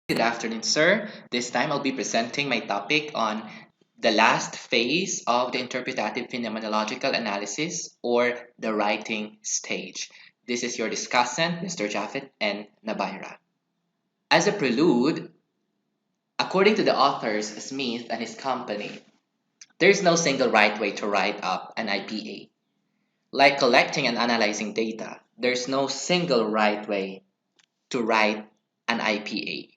Good afternoon, sir. This time I'll be presenting my topic on the last phase of the interpretative phenomenological analysis or the writing stage. This is your discussant, Mr. Japheth and Nabayra. As a prelude, according to the authors Smith and his company, there is no single right way to write up an IPA. Like collecting and analyzing data, there's no single right way to write an IPA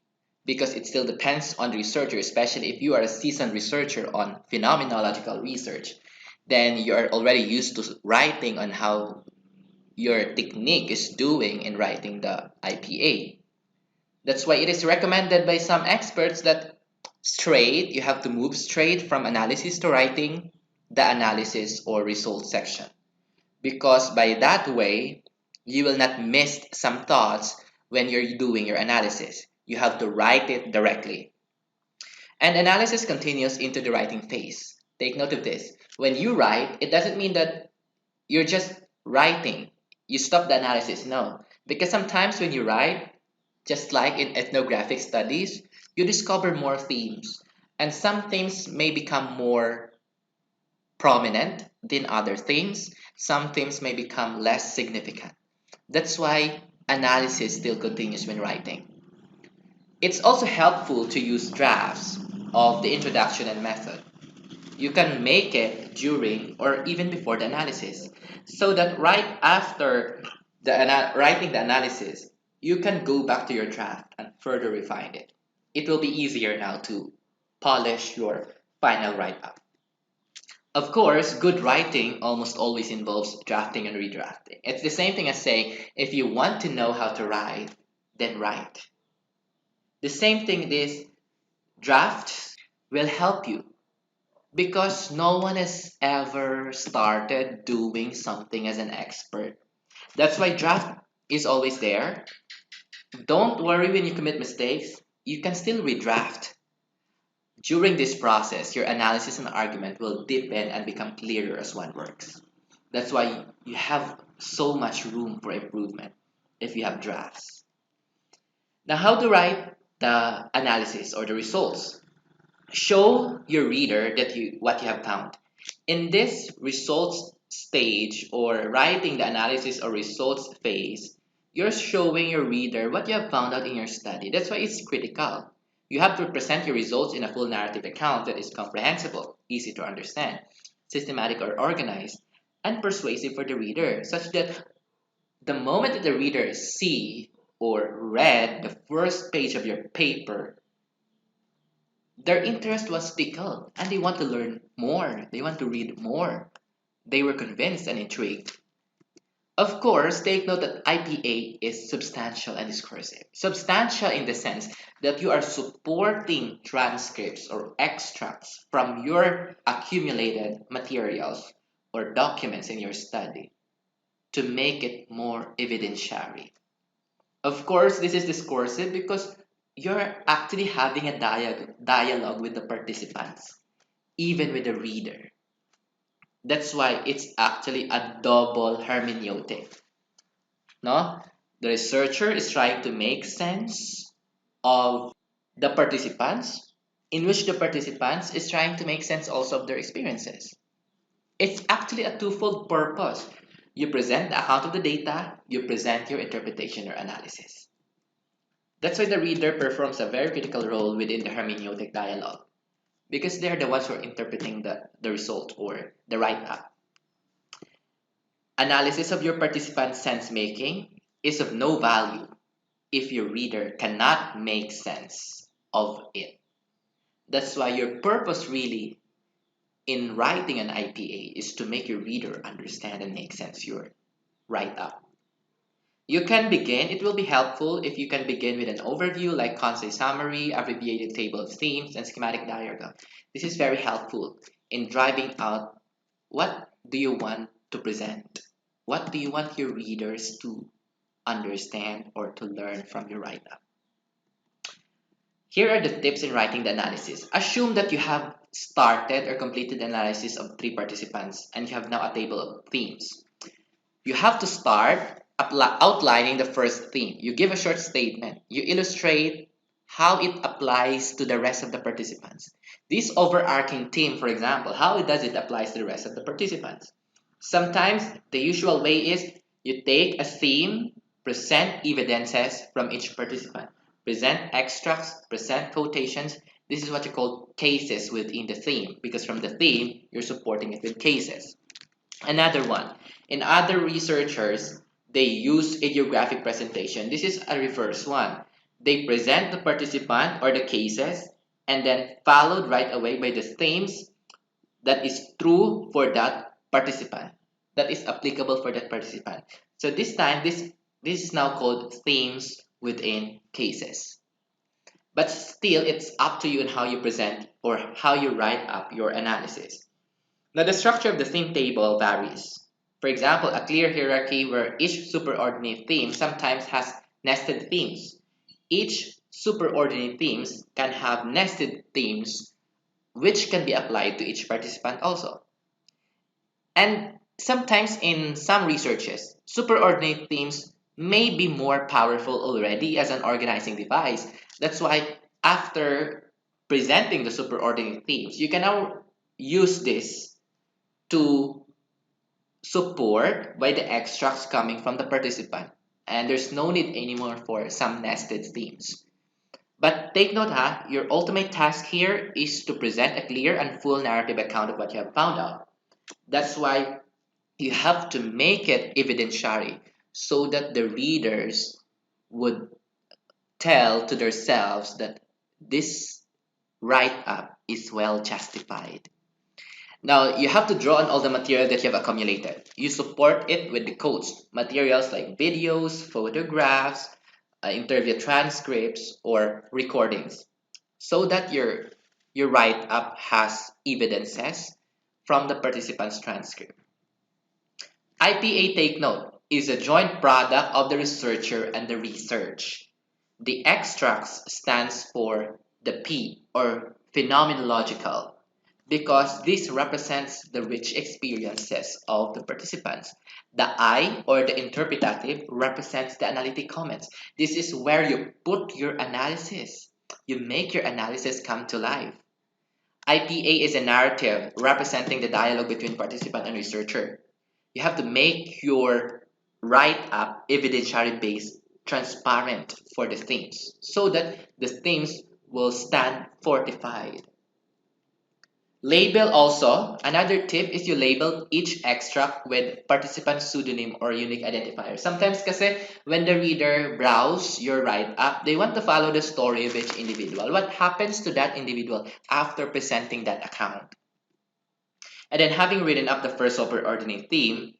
because it still depends on the researcher, especially if you are a seasoned researcher on phenomenological research. Then you are already used to writing on how your technique is doing in writing the IPA. That's why it is recommended by some experts that you have to move straight from analysis to writing the analysis or result section. Because by that way, you will not miss some thoughts when you're doing your analysis. You have to write it directly. And analysis continues into the writing phase. Take note of this. When you write, it doesn't mean that you're just writing. You stop the analysis. No. Because sometimes when you write, just like in ethnographic studies, you discover more themes. And some themes may become more prominent than other themes. Some themes may become less significant. That's why analysis still continues when writing. It's also helpful to use drafts of the introduction and method. You can make it during or even before the analysis so that right after writing the analysis, you can go back to your draft and further refine it. It will be easier now to polish your final write up. Of course, good writing almost always involves drafting and redrafting. It's the same thing as saying, if you want to know how to write, then write. The same thing is drafts will help you because no one has ever started doing something as an expert. That's why draft is always there. Don't worry when you commit mistakes. You can still redraft. During this process, your analysis and argument will deepen and become clearer as one works. That's why you have so much room for improvement if you have drafts. Now, how to write the analysis or the results? Show your reader that what you have found. In this results stage or writing the analysis or results phase, you're showing your reader what you have found out in your study. That's why it's critical. You have to present your results in a full narrative account that is comprehensible, easy to understand, systematic or organized, and persuasive for the reader, such that the moment that the reader see or read the first page of your paper, their interest was tickled and they want to learn more. They want to read more. They were convinced and intrigued. Of course, take note that IPA is substantial and discursive. Substantial in the sense that you are supporting transcripts or extracts from your accumulated materials or documents in your study to make it more evidentiary. Of course, this is discursive because you're actually having a dialogue with the participants, even with the reader. That's why it's actually a double hermeneutic. No? The researcher is trying to make sense of the participants, in which the participants is trying to make sense also of their experiences. It's actually a twofold purpose. You present the account of the data, you present your interpretation or analysis. That's why the reader performs a very critical role within the hermeneutic dialogue because they're the ones who are interpreting the result or the write up. Analysis of your participant sense making is of no value if your reader cannot make sense of it. That's why your purpose really in writing an IPA is to make your reader understand and make sense your write up. You can begin, it will be helpful if you can begin with an overview like concise summary, abbreviated table of themes, and schematic diagram. This is very helpful in driving out what do you want to present? What do you want your readers to understand or to learn from your write up? Here are the tips in writing the analysis. Assume that you have started or completed the analysis of three participants and you have now a table of themes. You have to start outlining the first theme. You give a short statement. You illustrate how it applies to the rest of the participants. This overarching theme, for example, how does it apply to the rest of the participants? Sometimes the usual way is you take a theme, present evidences from each participant, present extracts, present quotations. This is what you call cases within the theme, because from the theme, you're supporting it with cases. Another one, in other researchers, they use ideographic presentation. This is a reverse one. They present the participant or the cases and then followed right away by the themes that is true for that participant, that is applicable for that participant. So this time, this is now called themes within cases. But still, it's up to you on how you present or how you write up your analysis. Now, the structure of the theme table varies. For example, a clear hierarchy where each superordinate theme sometimes has nested themes. Each superordinate themes can have nested themes which can be applied to each participant also. And sometimes in some researches, superordinate themes may be more powerful already as an organizing device. That's why after presenting the superordinate themes, you can now use this to support by the extracts coming from the participant. And there's no need anymore for some nested themes. But take note, your ultimate task here is to present a clear and full narrative account of what you have found out. That's why you have to make it evidentiary so that the readers would tell to themselves that this write up is well justified. Now, you have to draw on all the material that you have accumulated. You support it with the quotes, materials like videos, photographs, interview transcripts, or recordings, so that your write up has evidences from the participant's transcript. IPA, take note, is a joint product of the researcher and the research. The extracts stands for the P or phenomenological because this represents the rich experiences of the participants. The I or the interpretative represents the analytic comments. This is where you put your analysis. You make your analysis come to life. IPA is a narrative representing the dialogue between participant and researcher. You have to make your write-up evidentiary based transparent for the themes so that the themes will stand fortified. Label also, another tip is you label each extract with participant pseudonym or unique identifier. Sometimes kasi when the reader browse your write-up, they want to follow the story of each individual. What happens to that individual after presenting that account? And then having written up the first superordinate theme,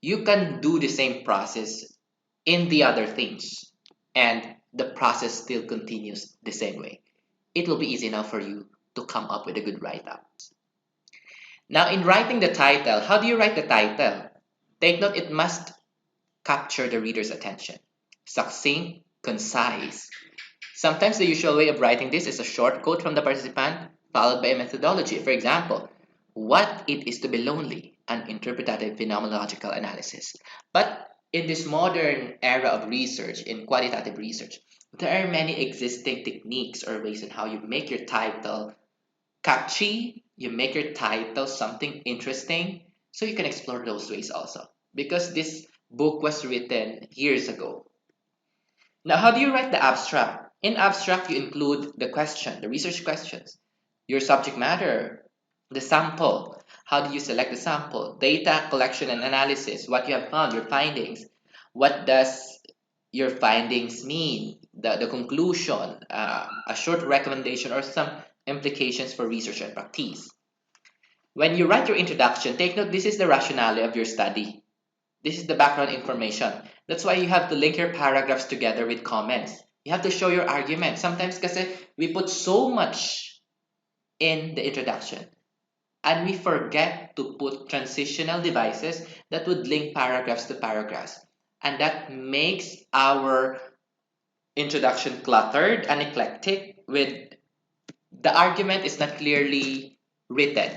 you can do the same process in the other themes. And the process still continues the same way. It will be easy now for you to come up with a good write-up. Now, in writing the title, how do you write the title? Take note, it must capture the reader's attention. Succinct, concise. Sometimes the usual way of writing this is a short quote from the participant followed by a methodology. For example, what it is to be lonely, an interpretative phenomenological analysis. But in this modern era of research, in qualitative research, there are many existing techniques or ways on how you make your title catchy, you make your title something interesting, so you can explore those ways also. Because this book was written years ago. Now, how do you write the abstract? In abstract, you include the question, the research questions, your subject matter, the sample. How do you select the sample? Data collection and analysis, what you have found, your findings. What does your findings mean? The conclusion, a short recommendation, or some implications for research and practice. When you write your introduction, take note this is the rationale of your study. This is the background information. That's why you have to link your paragraphs together with comments. You have to show your argument. Sometimes kasi we put so much in the introduction and we forget to put transitional devices that would link paragraphs to paragraphs. And that makes our introduction cluttered and eclectic with the argument is not clearly written.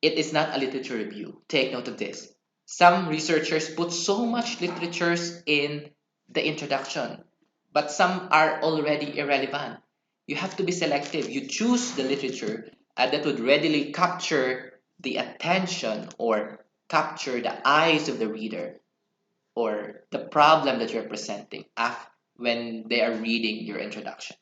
It is not a literature review. Take note of this. Some researchers put so much literatures in the introduction. but some are already irrelevant. You have to be selective. You choose the literature that would readily capture the attention or capture the eyes of the reader or the problem that you're presenting when they are reading your introduction.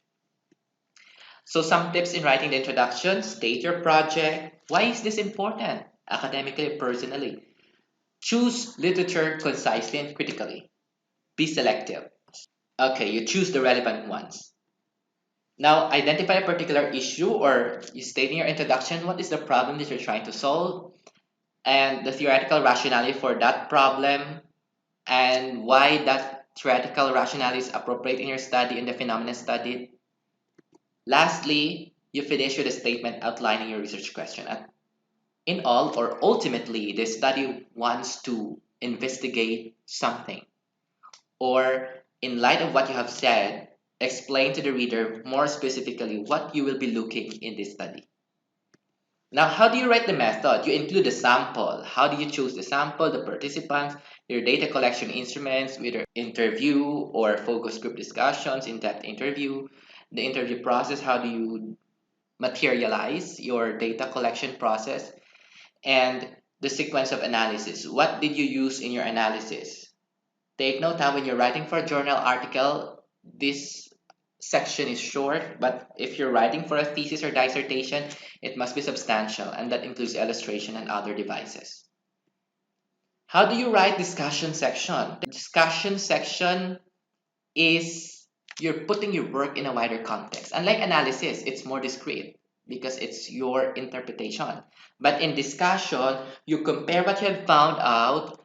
So some tips in writing the introduction: state your project. Why is this important? Academically, personally. Choose literature concisely and critically. Be selective. Okay, you choose the relevant ones. Now, identify a particular issue, or you state in your introduction what is the problem that you're trying to solve and the theoretical rationale for that problem and why that theoretical rationale is appropriate in your study and the phenomena studied. Lastly, you finish with a statement outlining your research question. In all, or ultimately, the study wants to investigate something, or in light of what you have said, explain to the reader more specifically what you will be looking in this study. Now, how do you write the method? You include the sample. How do you choose the sample, the participants, your data collection instruments, whether interview or focus group discussions, in-depth interview, the interview process, how do you materialize your data collection process, and the sequence of analysis. What did you use in your analysis? Take note how when you're writing for a journal article, this section is short, but if you're writing for a thesis or dissertation, it must be substantial, and that includes illustration and other devices. How do you write discussion section? The discussion section is you're putting your work in a wider context. Unlike analysis, it's more discrete because it's your interpretation. But in discussion, you compare what you have found out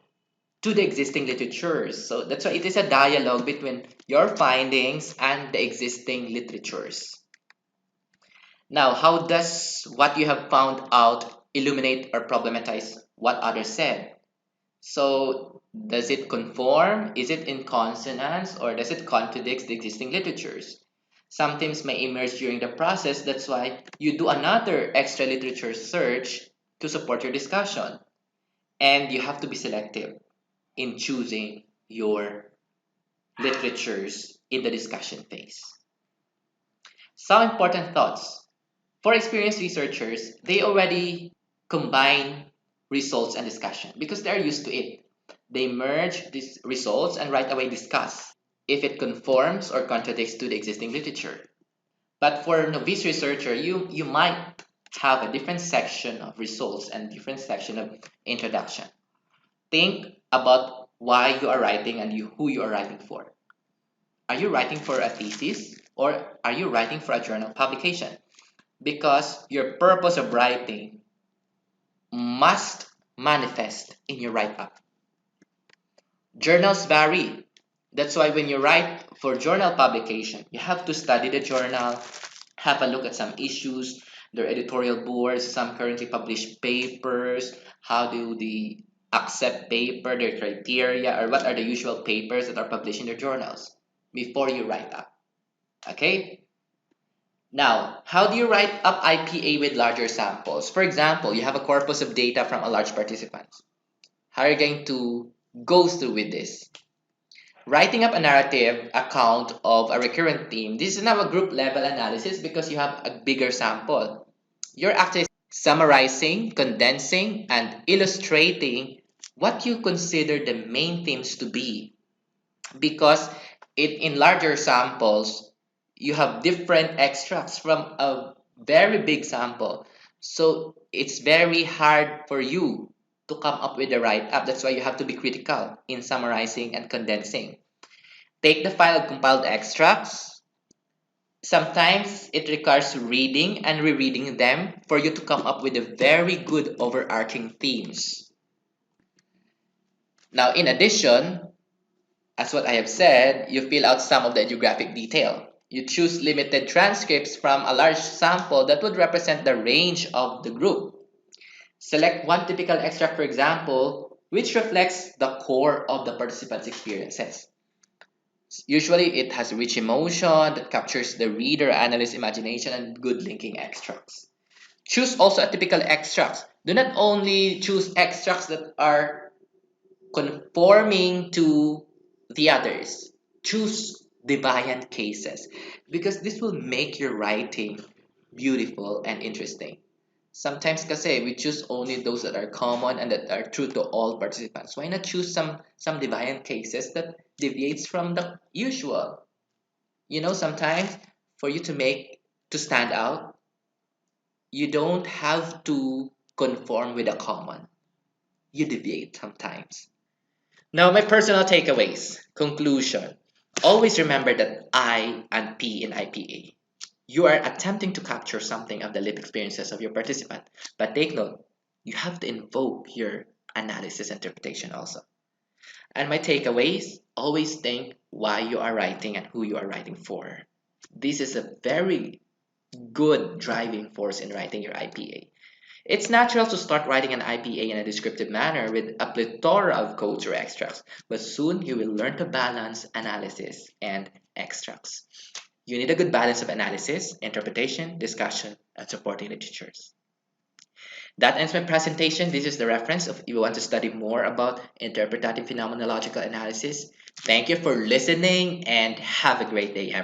to the existing literatures. So that's why it is a dialogue between your findings and the existing literatures. Now, how does what you have found out illuminate or problematize what others said? So, does it conform? Is it in consonance or does it contradict the existing literatures? Some themes may emerge during the process. That's why you do another extra literature search to support your discussion. And you have to be selective in choosing your literatures in the discussion phase. Some important thoughts. For experienced researchers, they already combine results and discussion because they're used to it. They merge these results and right away discuss if it conforms or contradicts to the existing literature. But for a novice researcher, you might have a different section of results and different section of introduction. Think about why you are writing and who you are writing for. Are you writing for a thesis or are you writing for a journal publication? Because your purpose of writing must manifest in your write-up. Journals vary. That's why when you write for journal publication, you have to study the journal, have a look at some issues, their editorial boards, some currently published papers, how do they accept paper, their criteria, or what are the usual papers that are published in their journals before you write up. Okay? Now, how do you write up IPA with larger samples? For example, you have a corpus of data from a large participants. How are you going to go through with this? Writing up a narrative account of a recurrent theme. This is now a group level analysis because you have a bigger sample. You're actually summarizing, condensing, and illustrating what you consider the main themes to be. Because in larger samples, you have different extracts from a very big sample. So it's very hard for you to come up with the right up. That's why you have to be critical in summarizing and condensing. Take the file of compiled extracts. Sometimes it requires reading and rereading them for you to come up with a very good overarching themes. Now, in addition, as what I have said, you fill out some of the geographic detail. You choose limited transcripts from a large sample that would represent the range of the group. Select one typical extract, for example, which reflects the core of the participants' experiences. Usually, it has rich emotion that captures the reader, analyst's imagination, and good linking extracts. Choose also atypical extracts. Do not only choose extracts that are conforming to the others. Choose deviant cases, because this will make your writing beautiful and interesting. Sometimes kasi we choose only those that are common and that are true to all participants. Why not choose some deviant cases that deviates from the usual? Sometimes for you to stand out, you don't have to conform with the common. You deviate sometimes. Now, my personal takeaways. Conclusion. Always remember that I and P in IPA. You are attempting to capture something of the lived experiences of your participant, but take note, you have to invoke your analysis interpretation also. And my takeaways, always think why you are writing and who you are writing for. This is a very good driving force in writing your IPA. It's natural to start writing an IPA in a descriptive manner with a plethora of quotes or extracts, but soon you will learn to balance analysis and extracts. You need a good balance of analysis, interpretation, discussion, and supporting literatures. That ends my presentation. This is the reference if you want to study more about interpretative phenomenological analysis. Thank you for listening and have a great day, everyone.